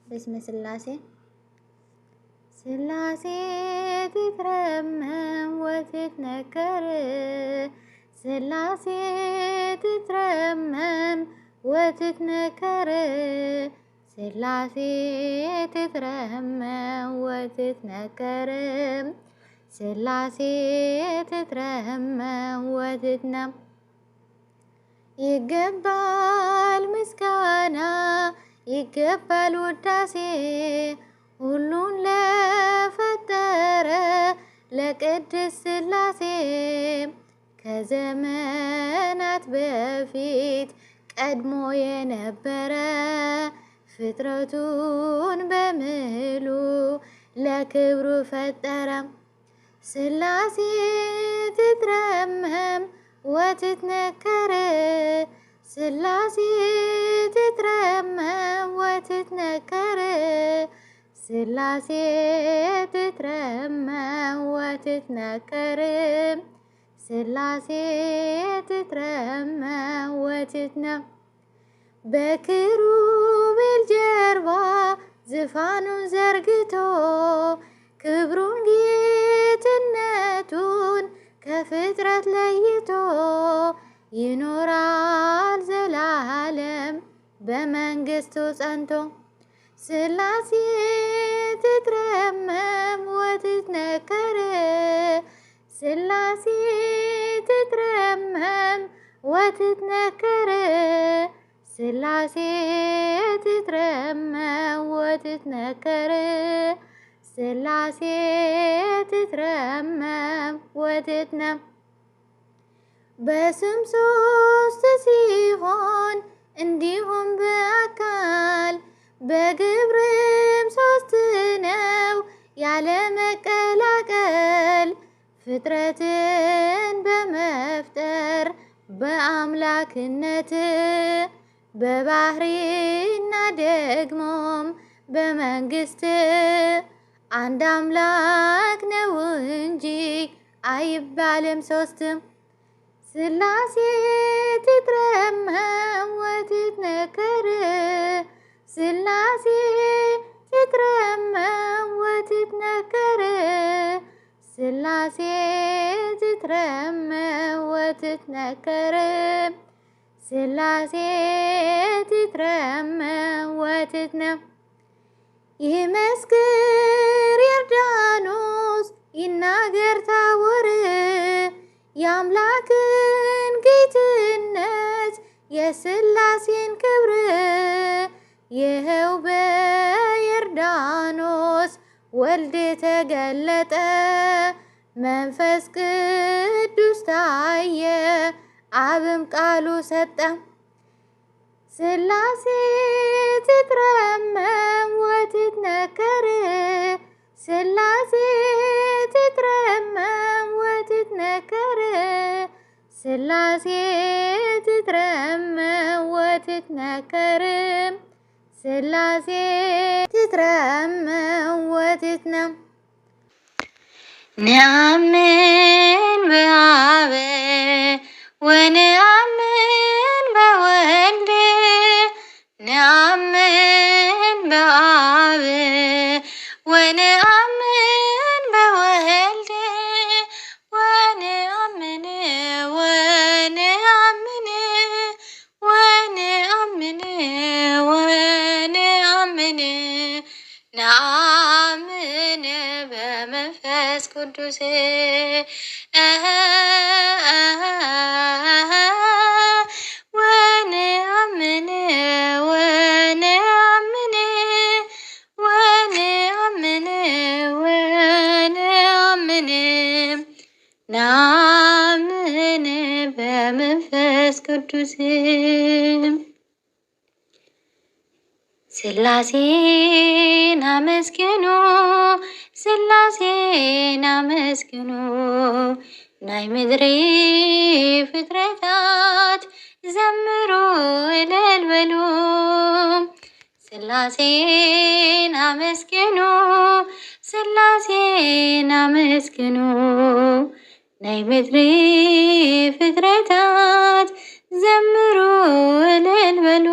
በስመ ሥላሴ ሥላሴ ትትረመም ወትትነከር ሥላሴ ትትረመም ወትትነከር ሥላሴ ትትረመም ወትትነከር ሥላሴ ትትረመም ወትትነከር ይገባል ምስጋና ይገባል ውዳሴ ሁሉን ለፈጠረ ለቅድስት ሥላሴ ከዘመናት በፊት ቀድሞ የነበረ ፍጥረቱን በምሉ ለክብሩ ፈጠረ። ሥላሴ ትትረመም ወትትነከር ሥላሴ ትትረመም ወትትነከር ሥላሴ ትትረመም ወትትነከር ሥላሴ ትትረመም ወትትነከር በኪሩቤል ጀርባ ዙፋኑን ዘርግቶ ክብሩን ጌትነቱን ከፍጥረት ለይቶ ይኖራል ዘላለም በመንግስቱ ጸንቶ። ሥላሴ ትትረመም ወትትነከር ሥላሴ ትትረመም ወትትነከር ሥላሴ ትትረመም ወትትነከር ሥላሴ ትትረመም ወትትነከር በስም ሶስት ሲሆን እንዲሁም በአካል በግብርም ሶስት ነው ያለ መቀላቀል ፍጥረትን በመፍጠር በአምላክነት በባህሪና ደግሞም በመንግስት አንድ አምላክ ነው እንጂ አይባልም ሶስትም። ሥላሴ ትትረመም ወትትነከር ሥላሴ ትትረመም ወትትነከር ሥላሴ ትትረመም ወትትነከር ሥላሴ ትትረመም ወትትነከር ይመስክር ዮርዳኖስ ይናገር ታቦር የአምላክን ጌትነት የሥላሴን ክብር ይኸው በዮርዳኖስ ወልድ ተገለጠ መንፈስ ቅዱስ ታየ አብም ቃሉ ሰጠ። ሥላሴ ትትረመም ወትትነከር ሥላሴ ትትረመም ወትትነከር ሥላሴ ትትረመም ወትትነከር ሥላሴ ትትረመም ወትትነከር ነአምን በአብ ወነአምን በወልድ ነአምን በአብ ወነአምን በወልድ ወነአምን ወነአምን ወነአምን ወነአምን ነአምን በመንፈስ ቅዱስ ወነአምን ወነአምን ወነአምን ወነአምን ነአምን በመንፈስ ቅዱስ ሥላሴን አመስግኑ ሥላሴን አመስግኑ ናይ ምድሪ ፍጥረታት ዘምሩ እልል በሉ ሥላሴን አመስግኑ ሥላሴን አመስግኑ ናይ ምድሪ ፍጥረታት ዘምሩ እልል በሉ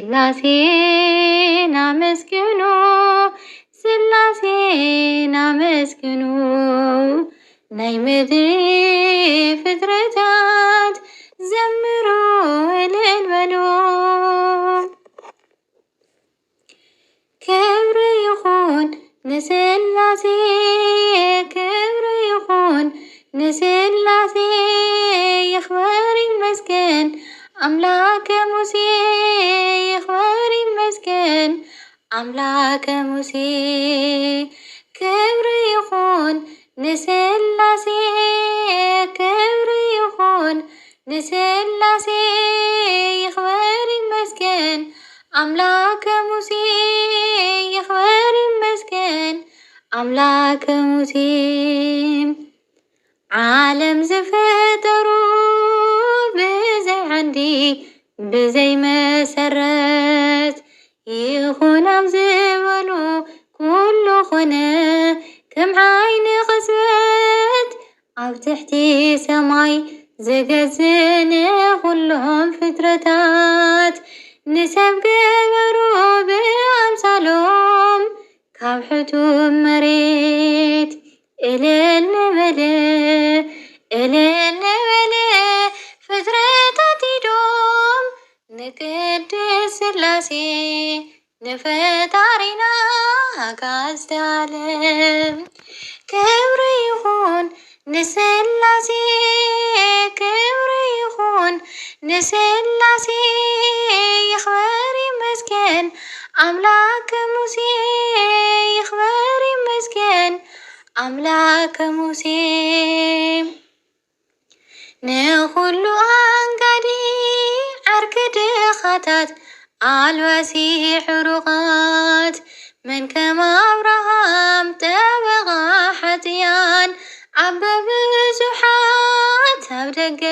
ስላሴን አመስግኑ ስላሴን አመስግኑ ናይ ምድሪ ፍጥረታት ዘምሩ እልል በሉ ክብሪ ይኹን ንስላሴ ክብሪ ይኹን ንስላሴ ይኽበር ይመስገን አምላከ ሙሴ ይኽበር ይመስገን አምላከ ሙሴ ክብሪ ይኹን ንስላሴ ክብሪ ይኹን ንስላሴ ይኽበር ይመስገን አምላከ ሙሴ ይኽበር ይመስገን አምላከ ሙሴ ዓለም ዝፈጠሩ ብዘይ ዓንዲ ብዘይ መሰረት ይኹን ኣብ ዝበሉ ኩሉ ኾነ ከም ዓይኒ ቅጽበት ኣብ ትሕቲ ሰማይ ዝገዝእ ንኹሎም ፍጥረታት ንሰብ ገበሩ ብኣምሳሎም ካብ ሕቱም መሬት እልል ንበለ እልል ንበለ ፍጥረታት ኢዶም ንቅድስ ስላሴ ንፈጣሪና ኣጋዕዝተ ዓለም ክብሪ ይኹን ንስላሴ ክብሪ ይኹን ንስላሴ ይኽበር ይመስገን አምላከ ሙሴ ይኽበር ይመስገን አምላከ ሙሴ ንኹሉ አንጋዲ ዓርኪ ድኻታት አልባሲ ሕሩቓት መን ከም አብርሃም ጠበቓ ሓጥያን ዓበ ብዙሓት ኣብ ደገ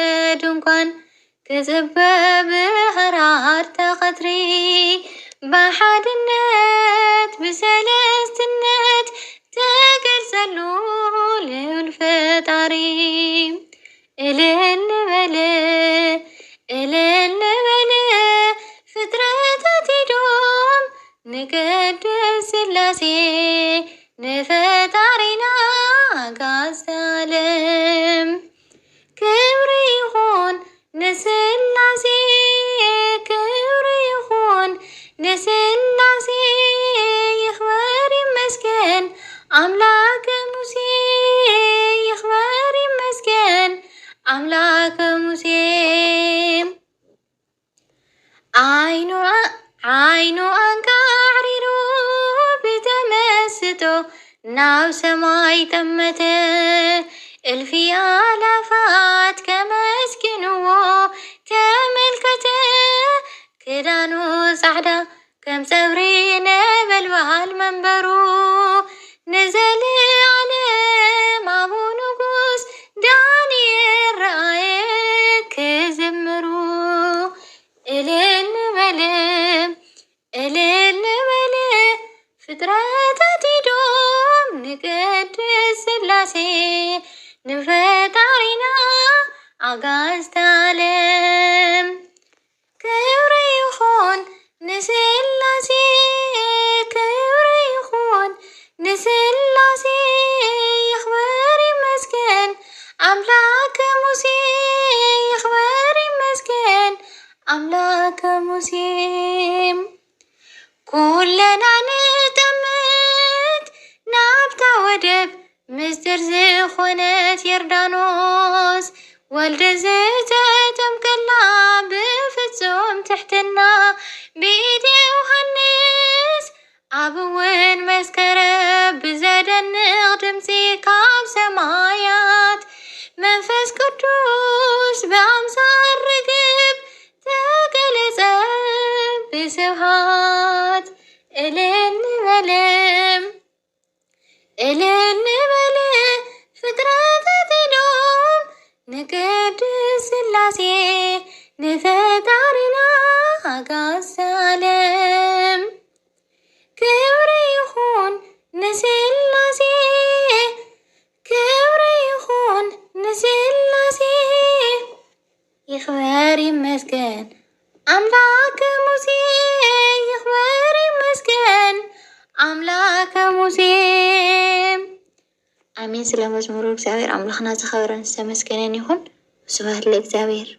ድንኳን ክጽበ ብኽራር ተቐትሪ በሓድነት ብሰለስትነት ተገልጸሉ ልዑል ፈጣሪ እልል ንበለ እልል ንበለ ፍጥረታት ኢዶም ንቅድስ ስላሴ ንፈጣሪና ኣጋዕዝተ ዓለም ክብሪ ይኹን ንስላሴ ክብሪ ይኹን ንስላሴ ይኽበር ይመስገን አምላከ ሙሴ ይኽበር ይመስገን አምላከ ሙሴ ዓይኑ አንቃዕሪሩ ብተመስጦ ናብ ሰማይ ጠመተ እልፊ አላፋት ከመስግንዎ ተመልከተ ክዳኑ ጻዕዳ ከም ፀብሪ ነበልባል መንበሩ ንዘለዓለም አቡ ንጉስ ዳንኤል ረአየ ክዝምሩ እልል ንበለ እልል ንበለ ፍጥረታት ኢዶም ንቅድስ ስላሴ ንፈጣሪና ኣጋዕዝተ ዓለም ክብሪ ይኹን ንስላሴ ክብሪ ይኹን ንስላሴ ይኽበር ይመስገን አምላከ ሙሴ ይኽበር ይመስገን አምላከ ሙሴ ኩለና ንጠምት ናብታ ወደብ ምስጢር ዝኾነት ዮርዳኖስ ወልደ ዝተጠምቀላ ብፍጹም ትሕትና ብኢድ ዮሃንስ ኣብ እውን መስከረ ብዘደንቕ ድምፂ ካብ ሰማያት መንፈስ ቅዱስ ብኣምሳል ርግብ ተገለጸ ብስብሃት እልል ንበለ እልል ንበለ ፍጥረታት ኢዶም ንቅድስ ስላሴ ንፈጣሪና ኣጋዕዝተ ዓለም ክብሪ ይኹን ንስላሴ ክብሪ ይኹን ንስላሴ ይኽበር ይመስገን አምላከ ሙሴ አምላከ ሙሴ። አሜን። ስለ መዝሙሩ እግዚአብሔር አምላክና ዝኸበረን ዝተመስገነን ይሁን። ስብሐት ለእግዚአብሔር።